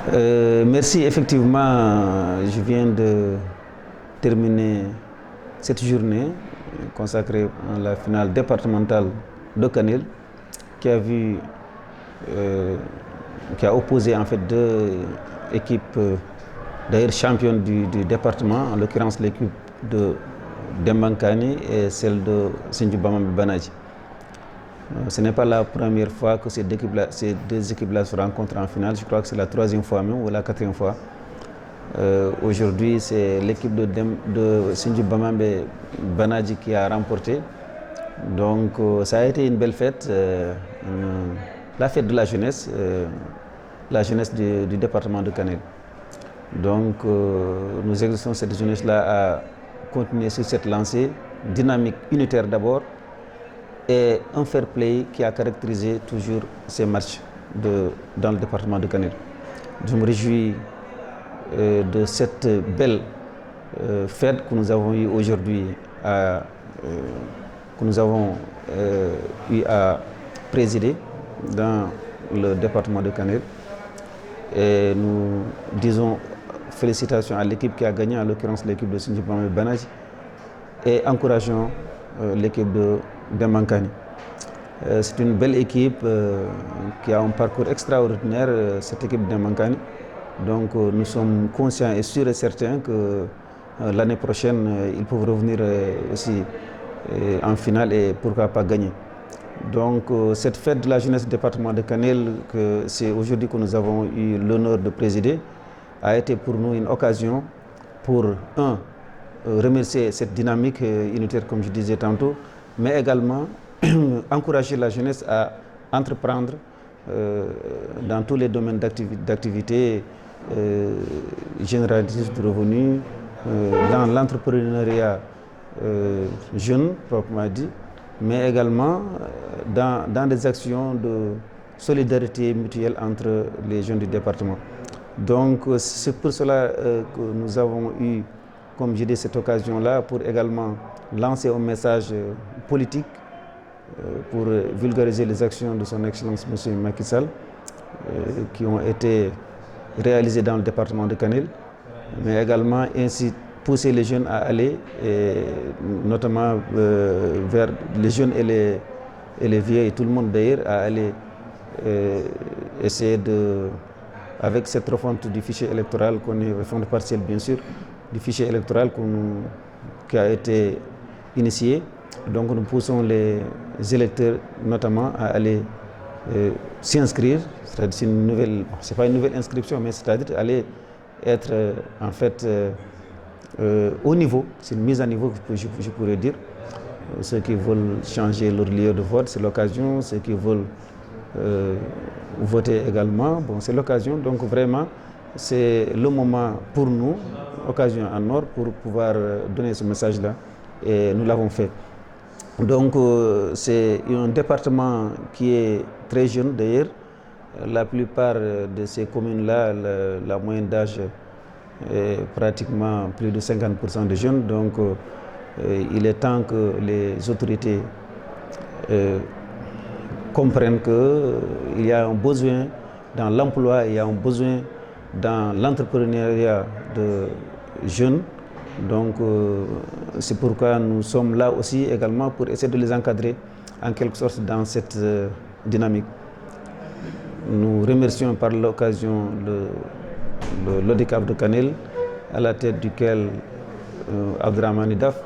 Merci, effectivement, je viens de terminer cette journée consacrée à la finale départementale de Kanel qui a vu, qui a opposé en fait deux équipes d'ailleurs championnes du département, en l'occurrence l'équipe de Dembankani et celle de Sinthiou Bamambé Banadji. Ce n'est pas la première fois que ces deux équipes-là se rencontrent en finale. Je crois que c'est la troisième fois même ou la quatrième fois. Aujourd'hui, c'est l'équipe de Sinthiou Bamambé Banadji qui a remporté. Donc, ça a été une belle fête, la fête de la jeunesse du département de Kanel. Donc, nous exerçons cette jeunesse-là à continuer sur cette lancée dynamique, unitaire d'abord, et un fair play qui a caractérisé toujours ces matchs dans le département de Kanel. Je me réjouis de cette belle fête que nous avons eue aujourd'hui, que nous avons eu à présider dans le département de Kanel. Et nous disons félicitations à l'équipe qui a gagné, en l'occurrence l'équipe de Sinthiou Bamambé Banadji, et encourageons l'équipe de Dembankani. C'est une belle équipe qui a un parcours extraordinaire, cette équipe de Dembankani. Donc nous sommes conscients et sûrs et certains que l'année prochaine, ils peuvent revenir aussi en finale et pourquoi pas gagner. Donc cette fête de la jeunesse du département de Kanel, c'est aujourd'hui que nous avons eu l'honneur de présider, a été pour nous une occasion pour, remercier cette dynamique unitaire, comme je disais tantôt, mais également encourager la jeunesse à entreprendre dans tous les domaines d'activité génératrice de revenus, dans l'entrepreneuriat jeune, proprement dit, mais également dans des actions de solidarité mutuelle entre les jeunes du département. Donc c'est pour cela que nous avons eu, comme j'ai dit, cette occasion-là pour également lancer un message politique pour vulgariser les actions de son Excellence M. Macky Sall qui ont été réalisées dans le département de Kanel, mais également ainsi pousser les jeunes à aller, et notamment vers les jeunes et les vieux et tout le monde d'ailleurs, à aller essayer avec cette refonte du fichier électoral, refonte partielle bien sûr, du fichier électoral qui a été initié. Donc nous poussons les électeurs notamment à aller s'y inscrire, c'est-à-dire c'est pas une nouvelle inscription, mais c'est-à-dire aller être en fait au niveau, c'est une mise à niveau que je pourrais dire. Ceux qui veulent changer leur lieu de vote, c'est l'occasion. Ceux qui veulent voter également, bon, c'est l'occasion. Donc vraiment, c'est le moment pour nous, occasion en or, pour pouvoir donner ce message-là. Et nous l'avons fait. Donc c'est un département qui est très jeune d'ailleurs. La plupart de ces communes-là, la moyenne d'âge est pratiquement plus de 50% de jeunes. Donc il est temps que les autorités comprennent qu'il y a un besoin dans l'emploi, il y a un besoin dans l'entrepreneuriat de jeunes. Donc c'est pourquoi nous sommes là aussi également pour essayer de les encadrer en quelque sorte dans cette dynamique. Nous remercions par l'occasion l'ODCAV de Kanel, à la tête duquel Abdrahmane Daf,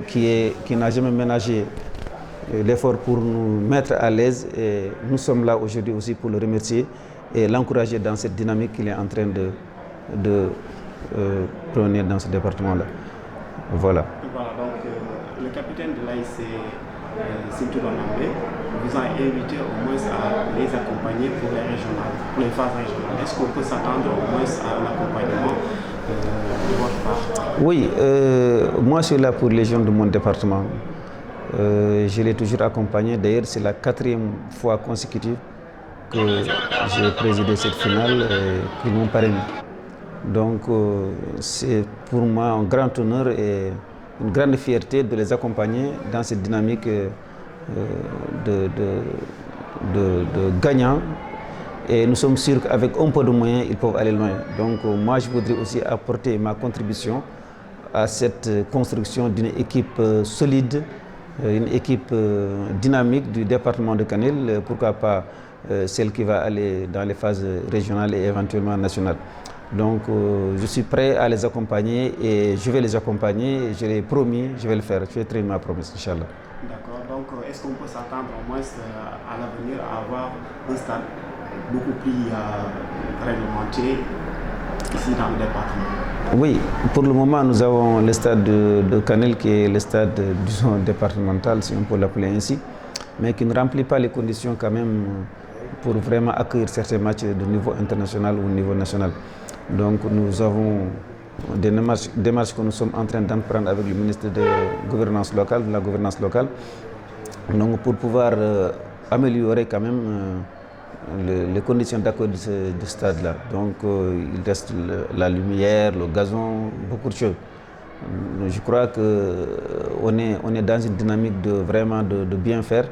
qui n'a jamais ménagé l'effort pour nous mettre à l'aise, et nous sommes là aujourd'hui aussi pour le remercier et l'encourager dans cette dynamique qu'il est en train de prôner dans ce département-là. Voilà. Voilà, donc le capitaine de l'AIC Sinthiou Bamambé vous a invité au moins à les accompagner pour les phases régionales. Est-ce qu'on peut s'attendre au moins à un accompagnement de votre part? Oui, moi je suis là pour les jeunes de mon département. Je l'ai toujours accompagné. D'ailleurs, c'est la 4e fois consécutive que j'ai présidé cette finale et qu'ils m'ont parrainé. Donc, c'est pour moi un grand honneur et une grande fierté de les accompagner dans cette dynamique de gagnant Et nous sommes sûrs qu'avec un peu de moyens, ils peuvent aller loin. Donc moi, je voudrais aussi apporter ma contribution à cette construction d'une équipe solide, une équipe dynamique du département de Kanel, pourquoi pas celle qui va aller dans les phases régionales et éventuellement nationales. Donc je suis prêt à les accompagner et je vais les accompagner, je l'ai promis, je vais le faire, je vais tenir ma promesse, Inch'Allah. D'accord, donc est-ce qu'on peut s'attendre au moins à l'avenir à avoir un stade beaucoup plus réglementé ici dans le département? Oui, pour le moment, nous avons le stade de Kanel qui est le stade, disons, départemental, si on peut l'appeler ainsi, mais qui ne remplit pas les conditions quand même pour vraiment accueillir certains matchs de niveau international ou niveau national. Donc nous avons des démarches que nous sommes en train d'emprunter avec le ministre de la gouvernance locale, donc pour pouvoir améliorer quand même les conditions d'accueil de ce stade-là. Donc il reste la lumière, le gazon, beaucoup de choses. Je crois qu'on est dans une dynamique de bien faire.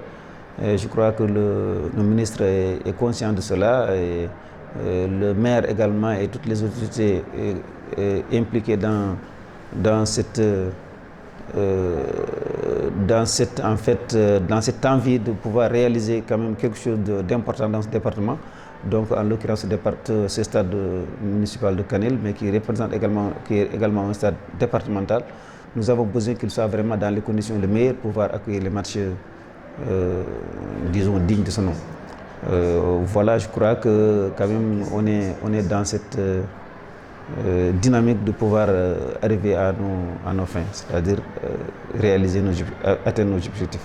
Et je crois que le ministre est conscient de cela. Et le maire également et toutes les autorités impliquées dans cette envie de pouvoir réaliser quand même quelque chose d'important dans ce département. Donc en l'occurrence ce stade municipal de Kanel, mais qui est également un stade départemental. Nous avons besoin qu'il soit vraiment dans les conditions les meilleures pour pouvoir accueillir les matchs, disons, dignes de ce nom. Voilà, je crois que quand même on est dans cette dynamique de pouvoir arriver à nos fins, c'est-à-dire atteindre nos objectifs.